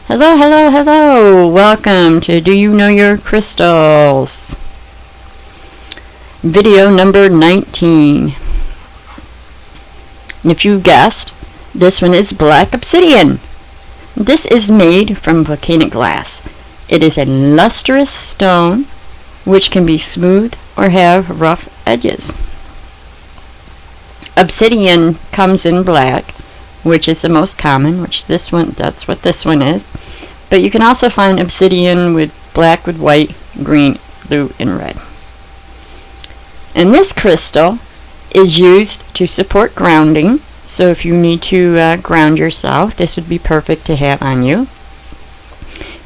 Hello, hello, hello! Welcome to Do You Know Your Crystals? Video number 19. And if you guessed, this one is Black Obsidian. This is made from volcanic glass. It is a lustrous stone which can be smooth or have rough edges. Obsidian comes in black, which is the most common, that's what this one is. But you can also find obsidian with black with white, green, blue, and red. And this crystal is used to support grounding. So if you need to ground yourself, this would be perfect to have on you.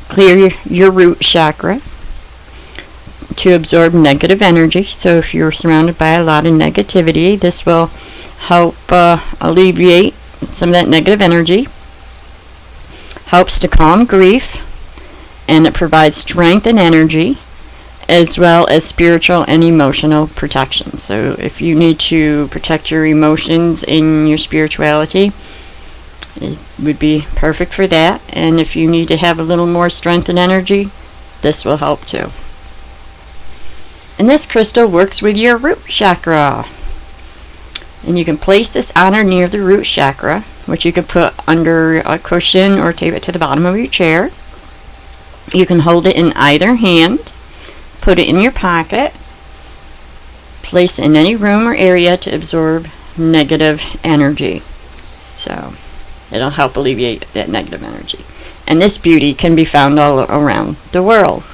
Clear your root chakra to absorb negative energy. So if you're surrounded by a lot of negativity, this will help alleviate some of that negative energy. Helps to calm grief, and it provides strength and energy, as well as spiritual and emotional protection. So if you need to protect your emotions and your spirituality, it would be perfect for that. And if you need to have a little more strength and energy, this will help too. And this crystal works with your root chakra. And you can place this on or near the root chakra, which you can put under a cushion or tape it to the bottom of your chair. You can hold it in either hand, put it in your pocket, place it in any room or area to absorb negative energy. So it'll help alleviate that negative energy. And this beauty can be found all around the world.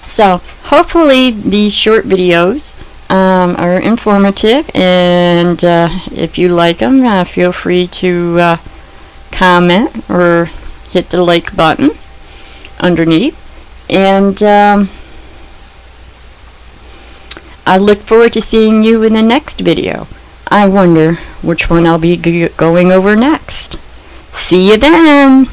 So hopefully these short videos are informative, and if you like them, feel free to comment or hit the like button underneath. And I look forward to seeing you in the next video. I wonder which one I'll be going over next. See you then!